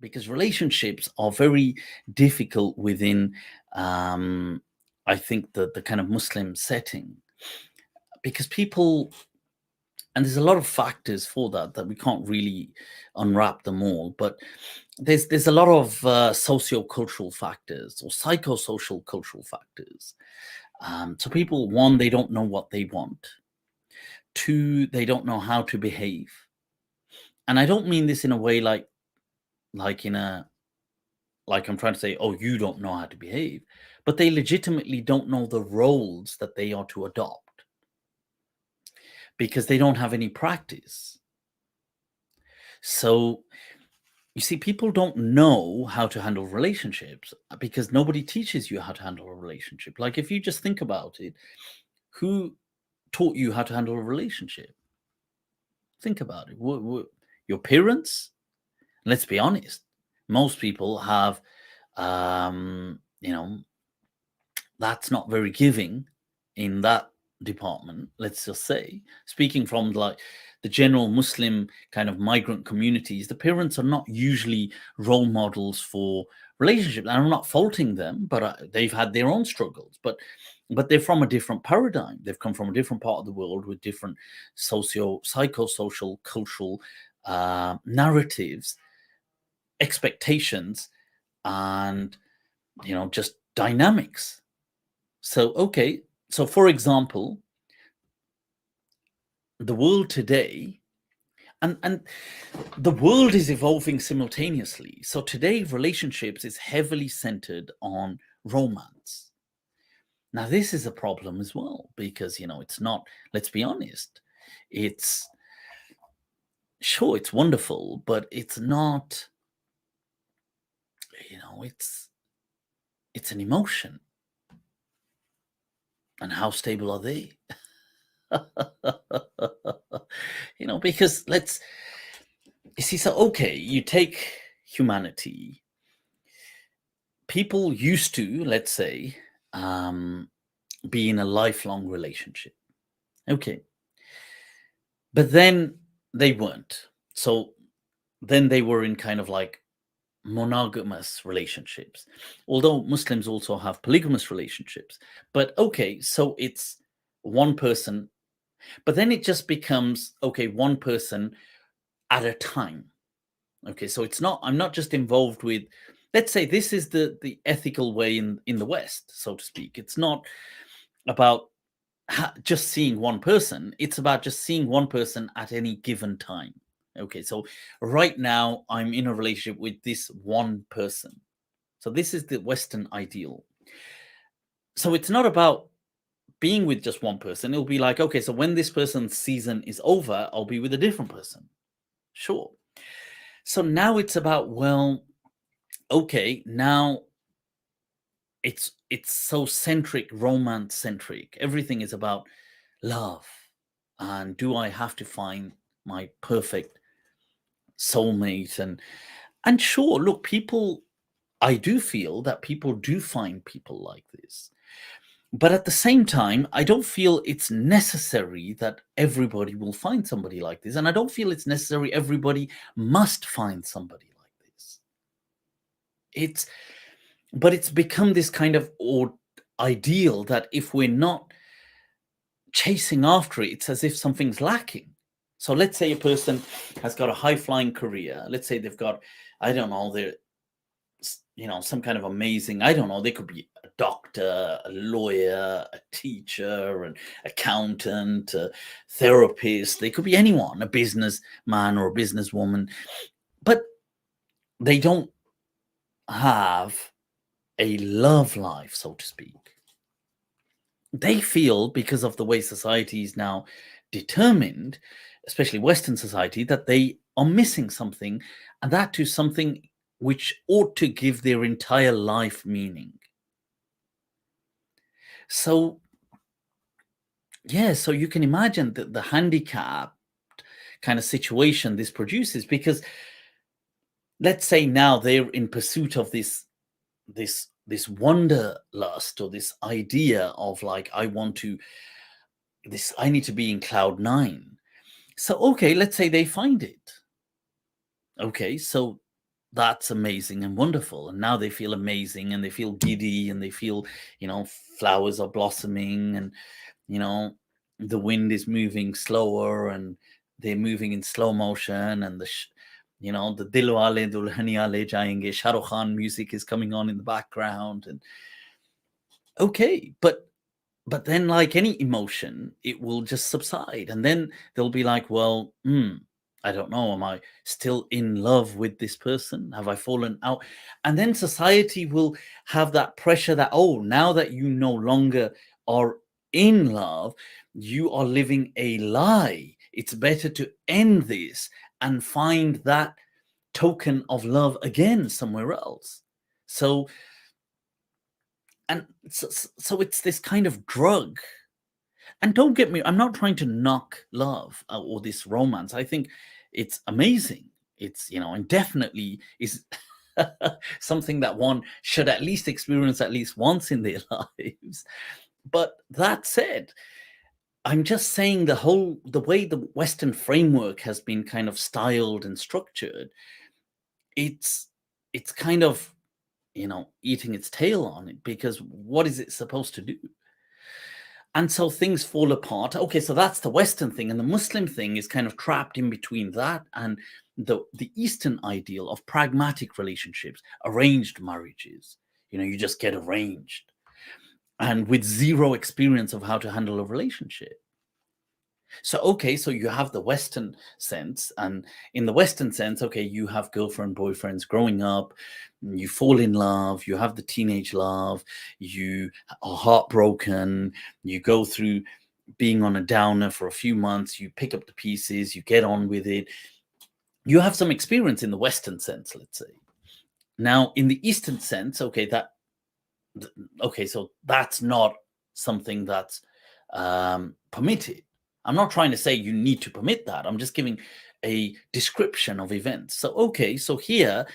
because relationships are very difficult within, I think, the kind of Muslim setting, because people, and there's a lot of factors for that we can't really unwrap them all, but there's a lot of socio-cultural factors or psychosocial cultural factors. So people, one, they don't know what they want. Two, they don't know how to behave. And I don't mean this in a way like in a like I'm trying to say, oh, you don't know how to behave, but they legitimately don't know the roles that they are to adopt because they don't have any practice. So you see, people don't know how to handle relationships because nobody teaches you how to handle a relationship. Like, if you just think about it, who taught you how to handle a relationship? Think about it. Your parents? Let's be honest. Most people have, you know, that's not very giving in that department, let's just say. Speaking from like the general Muslim kind of migrant communities, the parents are not usually role models for relationships. And I'm not faulting them, but they've had their own struggles. But they're from a different paradigm. They've come from a different part of the world with different psychosocial, cultural narratives, expectations, and just dynamics. So, okay, so for example, the world today, and the world is evolving simultaneously. So today, relationships is heavily centered on romance. Now, this is a problem as well because, it's not, let's be honest, it's sure, it's wonderful, but it's not, it's an emotion. And how stable are they? Because you see, so okay, you take humanity. People used to, let's say, be in a lifelong relationship. Okay. But then they weren't. So then they were in kind of like monogamous relationships. Although Muslims also have polygamous relationships. But okay, so it's one person, but then it just becomes, okay, one person at a time. Okay, so I'm not just involved with, let's say this is the ethical way in the West, so to speak. It's not about just seeing one person. It's about just seeing one person at any given time. Okay, so right now I'm in a relationship with this one person. So this is the Western ideal. So it's not about being with just one person. It'll be like, okay, so when this person's season is over, I'll be with a different person. Sure. So now it's about, well, okay, now it's so centric, romance centric. Everything is about love. And do I have to find my perfect soulmate? And sure, look, I do feel that people do find people like this. But at the same time, I don't feel it's necessary that everybody will find somebody like this. And I don't feel it's necessary everybody must find somebody like this. But it's become this kind of ideal that if we're not chasing after it, it's as if something's lacking. So let's say a person has got a high-flying career. Let's say they've got, I don't know, they're some kind of amazing, I don't know, they could be a doctor, a lawyer, a teacher, an accountant, a therapist. They could be anyone, a businessman or a businesswoman, but they don't have a love life, so to speak. They feel, because of the way society is now determined, especially Western society, that they are missing something, and that to something which ought to give their entire life meaning. So, yeah, so you can imagine the handicapped kind of situation this produces, because let's say now they're in pursuit of this wanderlust, or this idea of like, I need to be in cloud nine. So, okay, let's say they find it. Okay, so that's amazing and wonderful. And now they feel amazing and they feel giddy and they feel, flowers are blossoming and, you know, the wind is moving slower and they're moving in slow motion and the Dil Wale Dulhaniya Le Jayenge Shah Rukh Khan music is coming on in the background. And okay, but then, like any emotion, it will just subside. And then they'll be like, well, I don't know. Am I still in love with this person? Have I fallen out? And then society will have that pressure that, oh, now that you no longer are in love, you are living a lie. It's better to end this and find that token of love again somewhere else. So, and so it's this kind of drug. And don't get me, I'm not trying to knock love or this romance. I think it's amazing. It's, and definitely is something that one should at least experience at least once in their lives. But that said, I'm just saying the way the Western framework has been kind of styled and structured, it's kind of, eating its tail on it, because what is it supposed to do? And so things fall apart. Okay, so that's the Western thing, and the Muslim thing is kind of trapped in between that and the Eastern ideal of pragmatic relationships, arranged marriages. You just get arranged, and with zero experience of how to handle a relationship. So, okay, so you have the Western sense, and in the Western sense, okay, you have girlfriend, boyfriends growing up, you fall in love, you have the teenage love, you are heartbroken, you go through being on a downer for a few months, you pick up the pieces, you get on with it. You have some experience in the Western sense, let's say. Now, in the Eastern sense, okay, so that's not something that's permitted. I'm not trying to say you need to permit that. I'm just giving a description of events. So, okay, so here,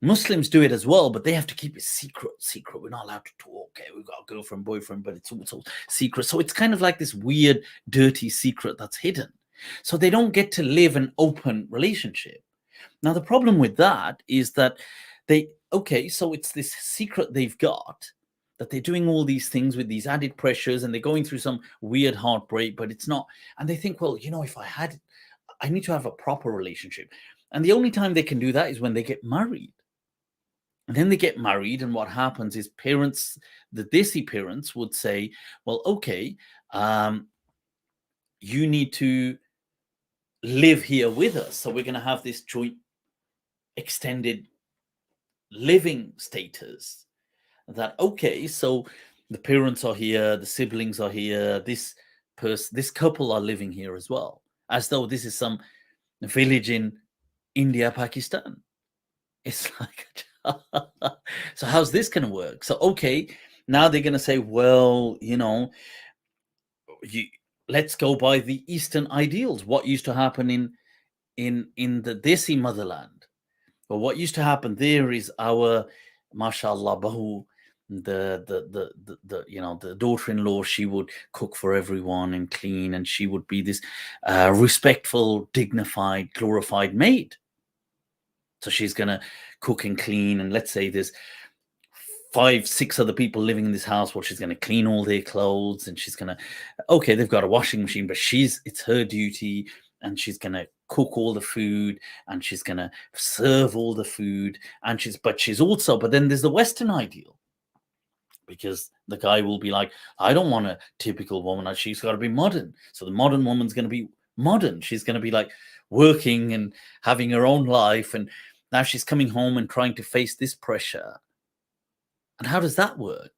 Muslims do it as well, but they have to keep it secret. We're not allowed to talk. Okay, we've got a girlfriend, boyfriend, but it's also secret. So it's kind of like this weird, dirty secret that's hidden. So they don't get to live an open relationship. Now, the problem with that is that so it's this secret they've got, that they're doing all these things with these added pressures and they're going through some weird heartbreak, but it's not. And they think, well, if I need to have a proper relationship. And the only time they can do that is when they get married. And then they get married, and what happens is the Desi parents would say, well, okay, you need to live here with us. So we're going to have this joint extended living status. That, okay, so the parents are here, the siblings are here, this couple are living here as well, as though this is some village in India, Pakistan. It's like, so how's this going to work? So, okay, now they're going to say, well, let's go by the Eastern ideals. What used to happen in the Desi motherland? Well, what used to happen there is our, mashallah, bahu, the daughter-in-law, she would cook for everyone and clean, and she would be this respectful, dignified, glorified maid. So she's gonna cook and clean, and let's say there's 5-6 other people living in this house. Well, she's gonna clean all their clothes, and she's gonna, okay, they've got a washing machine, but it's her duty, and she's gonna cook all the food, and she's gonna serve all the food, and but then there's the Western ideal, because the guy will be like, I don't want a typical woman, she's got to be modern. So the modern woman's going to be modern. She's going to be like working and having her own life, and now she's coming home and trying to face this pressure. And how does that work?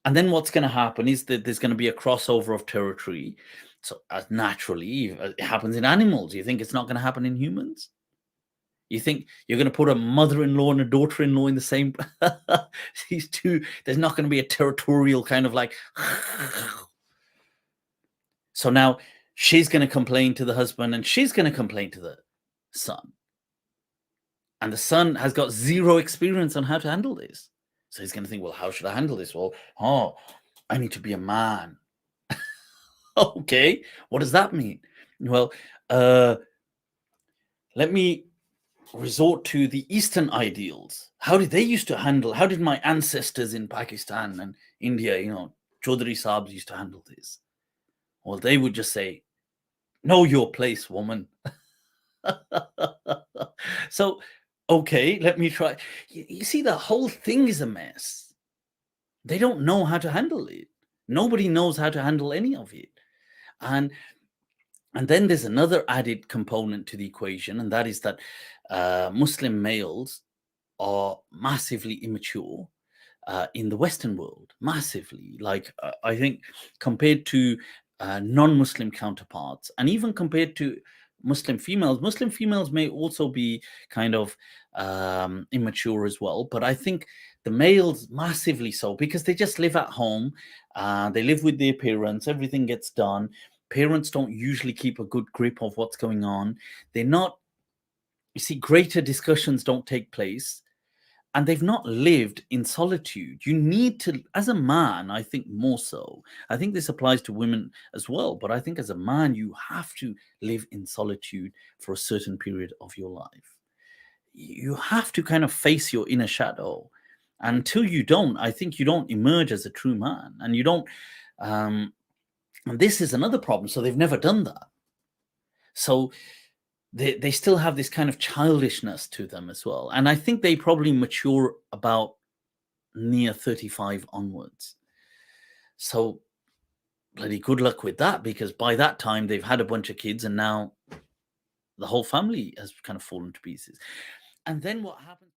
And then what's going to happen is that there's going to be a crossover of territory. So as naturally, it happens in animals. You think it's not going to happen in humans? You think you're going to put a mother-in-law and a daughter-in-law in the same these two? There's not going to be a territorial kind of like. So now she's going to complain to the husband, and she's going to complain to the son. And the son has got zero experience on how to handle this. So he's going to think, well, how should I handle this? Well, I need to be a man. Okay, what does that mean? Well, let me resort to the Eastern ideals. How did my ancestors in Pakistan and India, Chaudhry Saabs used to handle this? Well, they would just say, know your place, woman. So, okay, let me try. You see, the whole thing is a mess. They don't know how to handle it. Nobody knows how to handle any of it. And then there's another added component to the equation, and that is that Muslim males are massively immature in the Western world, massively. Like, I think compared to non-Muslim counterparts, and even compared to Muslim females may also be kind of immature as well. But I think the males massively so, because they just live at home, they live with their parents, everything gets done. Parents don't usually keep a good grip of what's going on. They're not, you see, greater discussions don't take place, and they've not lived in solitude. You need to, as a man, I think more so. I think this applies to women as well, but I think as a man, you have to live in solitude for a certain period of your life. You have to kind of face your inner shadow. Until you don't, I think you don't emerge as a true man, and you don't. And this is another problem. So they've never done that. So they still have this kind of childishness to them as well. And I think they probably mature about near 35 onwards. So bloody good luck with that, because by that time they've had a bunch of kids, and now the whole family has kind of fallen to pieces. And then what happens?